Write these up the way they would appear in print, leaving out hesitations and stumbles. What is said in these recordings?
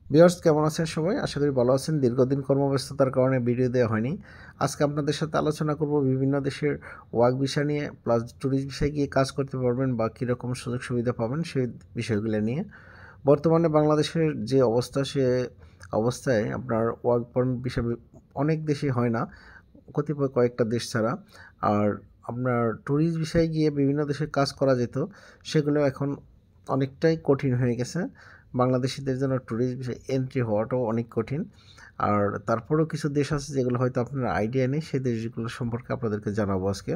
Viewers কেমন আছেন সবাই? আশা করি ভালো আছেন। দীর্ঘদিন কর্মব্যস্ততার কারণে ভিডিও দেওয়া হয়নি। আজকে আপনাদের সাথে আলোচনা করব বিভিন্ন দেশের ওয়ার্ক ভিসা নিয়ে, প্লাস ট্যুরিস্ট ভিসায় গিয়ে কাজ করতে পারবেন বা কীরকম সুযোগ সুবিধা পাবেন সেই বিষয়গুলো নিয়ে। বর্তমানে বাংলাদেশের যে অবস্থা, সে অবস্থায় আপনার ওয়ার্ক পারমিট ভিসা অনেক দেশে হয় না, কতিপয় কয়েকটা দেশ ছাড়া। আর আপনার ট্যুরিস্ট ভিসায় গিয়ে বিভিন্ন দেশে কাজ করা যেত, সেগুলো এখন অনেকটাই কঠিন হয়ে গেছে। বাংলাদেশিদের জন্য ট্যুরিস্ট ভিসায় এন্ট্রি হওয়াটাও অনেক কঠিন। আর তারপরেও কিছু দেশ আছে যেগুলো হয়তো আপনার আইডিয়া নেই, সেই দেশগুলো সম্পর্কে আপনাদেরকে জানাবো আজকে।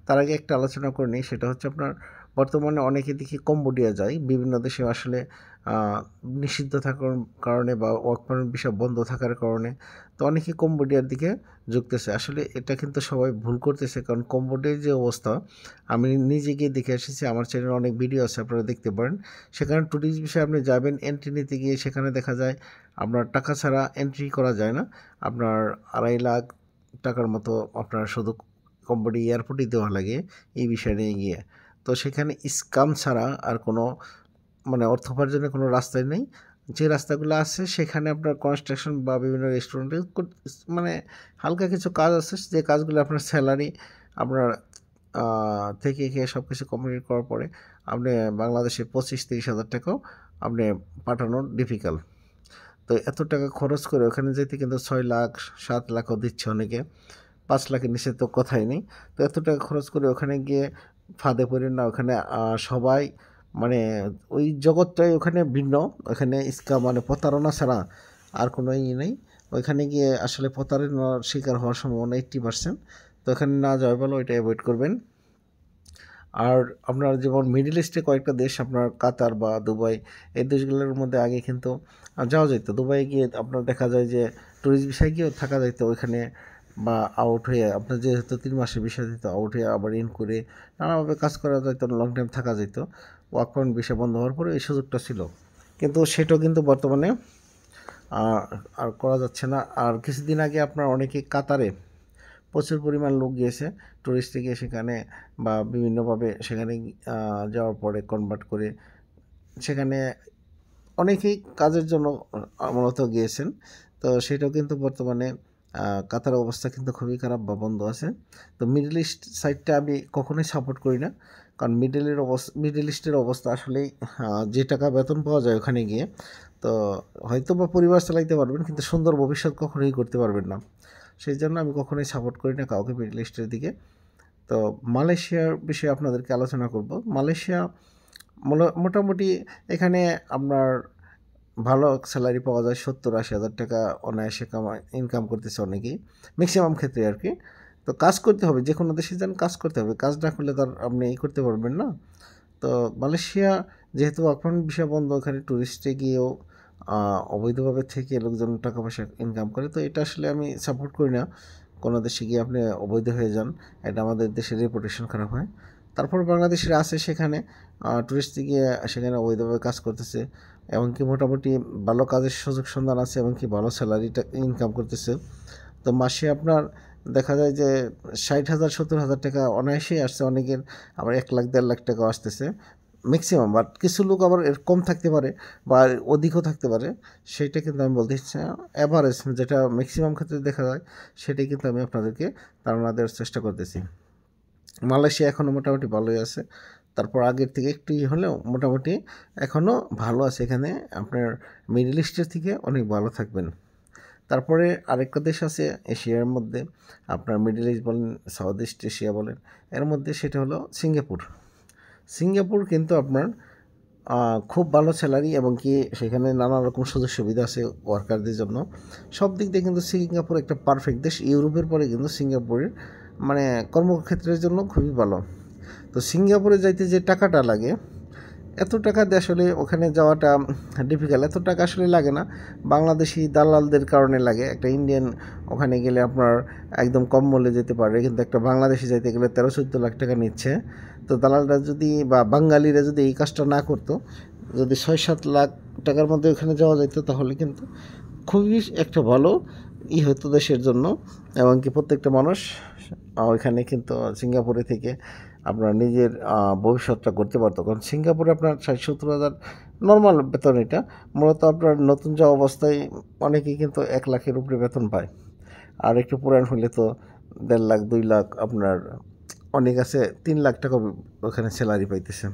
তার আগে একটা আলোচনা করে নিই, সেটা হচ্ছে আপনার বর্তমানে অনেকে দেখি কম্বোডিয়া যায়। বিভিন্ন দেশে আসলে নিষিদ্ধ থাকার কারণে বা ওয়ার্ক পারমিট ভিসা বন্ধ থাকার কারণে তো অনেকে কম্বোডিয়ার দিকে ঝুঁকতেছে। আসলে এটা কিন্তু সবাই ভুল করতেছে, কারণ কম্বোডিয়ার যে অবস্থা আমি নিজে গিয়ে দেখে এসেছি। আমার চ্যানেলে অনেক ভিডিও আছে, আপনারা দেখতে পারেন। সেখানে ট্যুরিস্ট ভিসায় আপনি যাবেন, এন্ট্রি নিতে গিয়ে সেখানে দেখা যায় আপনার টাকা ছাড়া এন্ট্রি করা যায় না। আপনার 2.5 লাখ টাকার মতো আপনার শুধু কম্বোডিয়া এয়ারপোর্টই দেওয়া লাগে এই বিষয় নিয়ে গিয়ে। তো সেখানে স্কাম ছাড়া আর কোনো অর্থ উপার্জনের কোনো রাস্তাই নেই। যে রাস্তাগুলো আছে সেখানে আপনার কনস্ট্রাকশন বা বিভিন্ন রেস্টুরেন্টে মানে হালকা কিছু কাজ আছে, যে কাজগুলো আপনার স্যালারি আপনার থেকে খেয়ে সব কিছু কমপ্লিট করার পরে আপনি বাংলাদেশে 25-30 হাজার টাকাও আপনি পাঠানো ডিফিকাল্ট। তো এত টাকা খরচ করে ওখানে যেতে কিন্তু 6 লাখ 7 লাখও দিচ্ছে অনেকে, 5 লাখের নিচে তো কথাই নেই। তো এত টাকা খরচ করে ওখানে গিয়ে ফাঁদে পড়েন না। ওখানে সবাই মানে ওই জগৎটাই ওখানে ভিন্ন। ওখানে প্রতারণা ছাড়া আর কোনো নেই। ওইখানে গিয়ে আসলে প্রতারণার শিকার হওয়ার সম্ভাবনা 80%। তো এখানে না যাওয়া ভালো, ওইটা অ্যাভয়েড করবেন। আর আপনার যেমন মিডল ইস্টে কয়েকটা দেশ, আপনার কাতার বা দুবাই, এই দেশগুলোর মধ্যে আগে কিন্তু যাওয়া যেত। দুবাই গিয়ে আপনার দেখা যায় যে ট্যুরিস্ট ভিসায় গিয়েও থাকা যেত ওইখানে, বা আউট হয়ে আপনার যেহেতু 3 মাসের ভিসা দিত, আউট হয়ে আবার ইন করে নানাভাবে কাজ করা যেত, লং টাইম থাকা যেত। ওয়ার্ক পারমিট ভিসা বন্ধ হওয়ার পরে এই সুযোগটা ছিল, কিন্তু সেটাও কিন্তু বর্তমানে আর করা যাচ্ছে না। আর কিছুদিন আগে আপনার অনেকে কাতারে প্রচুর পরিমাণ লোক গিয়েছে টুরিস্টে গিয়ে সেখানে, বা বিভিন্নভাবে সেখানে যাওয়ার পরে কনভার্ট করে সেখানে অনেকেই কাজের জন্য মূলত গিয়েছেন। তো সেটাও কিন্তু বর্তমানে কাতার অবস্থা কিন্তু খুবই খারাপ বা বন্ধ আছে। তো মিডল ইস্ট সাইডটা আমি কখনোই সাপোর্ট করি না, কারণ মিডল ইস্টের অবস্থা আসলেই যে টাকা বেতন পাওয়া যায় ওখানে গিয়ে, তো হয়তো বা পরিবার চালাইতে পারবেন, কিন্তু সুন্দর ভবিষ্যৎ কখনোই করতে পারবেন না। সেই জন্য আমি কখনোই সাপোর্ট করি না কাউকে মিডল ইস্টের দিকে। তো মালয়েশিয়ার বিষয়ে আপনাদেরকে আলোচনা করব। মালয়েশিয়া মোটামুটি এখানে আপনার ভালো স্যালারি পাওয়া যায়, 70-80 হাজার টাকা অনায়াসে ইনকাম করতেছে অনেকেই, ম্যাক্সিমাম ক্ষেত্রে আর কি। তো কাজ করতে হবে, যে কোনো দেশে যান কাজ করতে হবে, কাজ না করলে তার আপনি করতে পারবেন না। তো মালয়েশিয়া যেহেতু এখন ভিসা বন্ধ, ওখানে ট্যুরিস্টে গিয়েও অবৈধভাবে থেকে লোকজন টাকা পয়সা ইনকাম করে। তো এটা আসলে আমি সাপোর্ট করি না, কোনো দেশে গিয়ে আপনি অবৈধ হয়ে যান, এটা আমাদের দেশের রেপুটেশন খারাপ হয়। তারপর বাংলাদেশিরা আছে সেখানে, টুরিস্টে গিয়ে সেখানে অবৈধভাবে কাজ করতেছে, এমনকি মোটামুটি ভালো কাজের সুযোগ সন্ধান আছে, এমনকি ভালো স্যালারিটা ইনকাম করতেছে। তো মাসে আপনার দেখা যায় যে 60,000 70,000 টাকা অনায়াসেই আসছে অনেকের, আবার 1 লাখ 1.5 লাখ টাকাও আসতেছে ম্যাক্সিমাম। বাট কিছু লোক আবার এর কম থাকতে পারে বা অধিকও থাকতে পারে, সেইটা কিন্তু আমি বলতে চাচ্ছি না। অ্যাভারেজ যেটা ম্যাক্সিমাম ক্ষেত্রে দেখা যায়, সেটাই কিন্তু আমি আপনাদেরকে ধারণা দেওয়ার চেষ্টা করতেছি। মালয়েশিয়া এখনও মোটামুটি ভালোই আছে, তারপর আগের থেকে একটু হলেও মোটামুটি এখনও ভালো আছে। এখানে আপনার মিডল ইস্টের থেকে অনেক ভালো থাকবেন। তারপরে আরেকটা দেশ আছে এশিয়ার মধ্যে, আপনার মিডল ইস্ট বলেন, সাউথ ইস্ট এশিয়া বলেন, এর মধ্যে সেটা হলো সিঙ্গাপুর। সিঙ্গাপুর কিন্তু আপনার খুব ভালো স্যালারি, এবং কি সেখানে নানা রকম সুযোগ সুবিধা আছে ওয়ার্কারদের জন্য। সব দিক দিয়ে কিন্তু সিঙ্গাপুর একটা পারফেক্ট দেশ। ইউরোপের পরে কিন্তু সিঙ্গাপুরের কর্মক্ষেত্রের জন্য খুবই ভালো। তো সিঙ্গাপুরে যাইতে যে টাকাটা লাগে, এত টাকা দিয়ে আসলে ওখানে যাওয়াটা ডিফিকাল্ট। এত টাকা আসলে লাগে না, বাংলাদেশি দালালদের কারণে লাগে। একটা ইন্ডিয়ান ওখানে গেলে আপনার একদম কম মূল্যে যেতে পারে, কিন্তু একটা বাংলাদেশি যাইতে গেলে 13-14 লাখ টাকা নিচ্ছে। তো দালালরা যদি বা বাঙালিরা যদি এই কাজটা না করতো, যদি 6-7 লাখ টাকার মধ্যে ওখানে যাওয়া যেত, তাহলে কিন্তু খুবই একটা ভালো হতো দেশের জন্য। এমনকি প্রত্যেকটা মানুষ ওইখানে কিন্তু সিঙ্গাপুরে থেকে আপনার নিজের ভবিষ্যৎটা করতে পারতো, কারণ সিঙ্গাপুরে আপনার 60-70 হাজার নর্মাল বেতন এটা। মূলত আপনার নতুন যাওয়া অবস্থায় অনেকেই কিন্তু 1 লাখের উপরে বেতন পায়। আর একটু পুরান হলে তো 1.5 লাখ 2 লাখ আপনার অনেক আছে 3 লাখ টাকা ওখানে স্যালারি পাইতেছে।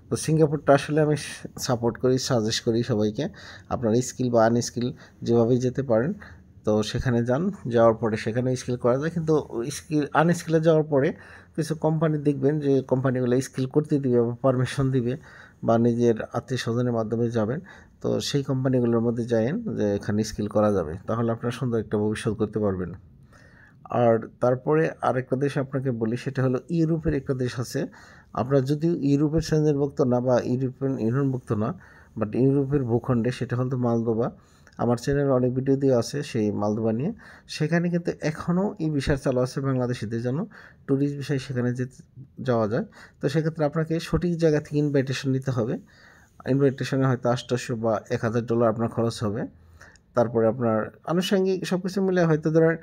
তো সিঙ্গাপুরটা আসলে আমি সাপোর্ট করি, সাজেস্ট করি সবাইকে। আপনার স্কিল বা আনস্কিল যেভাবেই যেতে পারেন, তো সেখানে যান। যাওয়ার পরে সেখানে স্কিল করা যায়, কিন্তু আনস্কিলে যাওয়ার পরে কিছু কোম্পানি দেখবেন যে কোম্পানিগুলো স্কিল করতে দিবে বা পারমিশন দিবে, বা নিজের আত্মীয় স্বজনের মাধ্যমে যাবেন, তো সেই কোম্পানিগুলোর মধ্যে যায়েন যে এখানে স্কিল করা যাবে, তাহলে আপনার সুন্দর একটা ভবিষ্যৎ করতে পারবেন। আর তারপরে আরেকটা দেশ আপনাকে বলি, সেটা হলো ইউরোপের একটা দেশ আছে। আপনার যদিও ইউরোপের সেনজেনভুক্ত না বা ইউরোপিয়ান ইউনিয়নভুক্ত না, বাট ইউরোপের ভূখণ্ডে, সেটা হলো মালদোভা। আমার চ্যানেলে অনেক ভিডিও দিয়ে আছে সেই মালদোভা নিয়ে। সেখানে কিন্তু এখনও এই ভিসা চালু আছে বাংলাদেশিদের জন্য, ট্যুরিস্ট ভিসায় সেখানে যাওয়া যায়। তো সেক্ষেত্রে আপনাকে সঠিক জায়গা থেকে ইনভাইটেশন নিতে হবে। ইনভাইটেশনে হয়তো $800 বা $1000 আপনার খরচ হবে। তারপরে আপনার আনুষঙ্গিক সব কিছু মিলে হয়তো ধরেন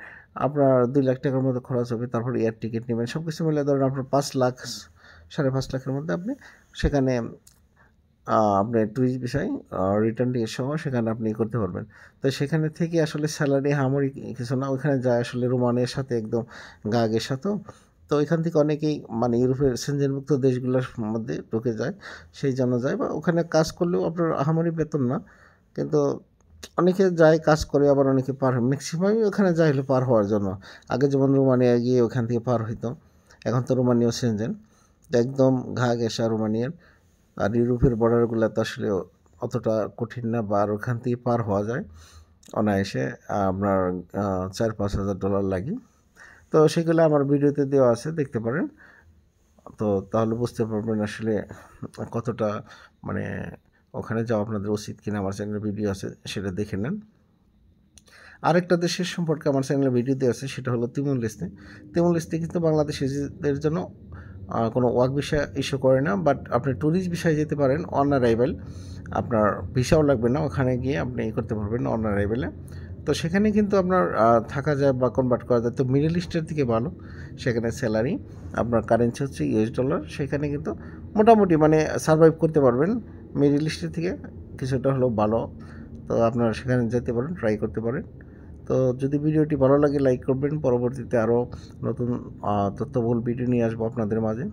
আপনার 2 লাখ টাকার মতো খরচ হবে। তারপরে এয়ার টিকিট নেবেন। সব কিছু মিলে ধরেন আপনার 5 লাখ, 5.5 লাখের মধ্যে আপনি সেখানে আপনার ট্যুরিস্ট ভিসায় রিটার্ন টিকিট সহ সেখানে আপনি করতে পারবেন। তো সেখানে থেকে আসলে স্যালারি আহামরি কিছু না। ওইখানে যায় আসলে রোমানের সাথে একদম গা ঘেঁষা তো। তো ওইখান থেকে অনেকেই মানে ইউরোপের সেনজেনভুক্ত দেশগুলোর মধ্যে ঢুকে যায়। সেই জন্য যায়, বা ওখানে কাজ করলেও আপনার আহামরি বেতন না। কিন্তু অনেকে যায় কাজ করে, আবার অনেকে ম্যাক্সিমামই ওখানে যায় হলো পার হওয়ার জন্য। আগে যেমন রোমানিয়া গিয়ে ওখান থেকে পার হইতো, এখন তো রোমানিয়াও সেনজেন, তো একদম ঘা ঘেঁষা রোমানিয়ার। আর ইউরোপের বর্ডারগুলো তো আসলে অতটা কঠিন না, বা আর ওখান থেকে পার হওয়া যায় অনায়াসে। আপনার $4-5 হাজার লাগে। তো সেগুলো আমার ভিডিওতে দেওয়া আছে, দেখতে পারেন। তো তাহলে বুঝতে পারবেন আসলে কতটা মানে ওখানে যাওয়া আপনাদের উচিত কিনা। আমার চ্যানেলে ভিডিও আছে, সেটা দেখে নেন। আরেকটা দেশের সম্পর্কে আমার চ্যানেলে ভিডিও দেওয়া আছে, সেটা হলো তিমুর লেস্তে। তিমুর লেস্তে কিন্তু বাংলাদেশিদের জন্য কোনো ওয়ার্ক ভিসা ইস্যু করে না, বাট আপনি ট্যুরিস্ট ভিসায় যেতে পারেন অন অ্যারাইভেল। আপনার ভিসাও লাগবে না, ওখানে গিয়ে আপনি করতে পারবেন অন অ্যারাইভেলে। তো সেখানে কিন্তু আপনার থাকা যায় বা কনভার্ট করা যায়। তো মিডল ইস্টের থেকে ভালো সেখানে স্যালারি, আপনার কারেন্সি হচ্ছে US ডলার। সেখানে কিন্তু মোটামুটি মানে সারভাইভ করতে পারবেন মিডল ইস্টের থেকে কিছুটা হলেও ভালো। তো আপনারা সেখানে যেতে পারেন, ট্রাই করতে পারেন। তো যদি ভিডিওটি ভালো লাগে লাইক করবেন। পরবর্তীতে আরও নতুন তথ্যবহুল ভিডিও নিয়ে আসবো আপনাদের মাঝে।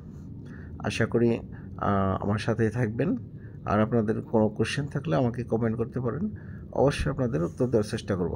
আশা করি আমার সাথেই থাকবেন। আর আপনাদের কোনো কোশ্চেন থাকলে আমাকে কমেন্ট করতে পারেন, অবশ্যই আপনাদের উত্তর দেওয়ার চেষ্টা করব।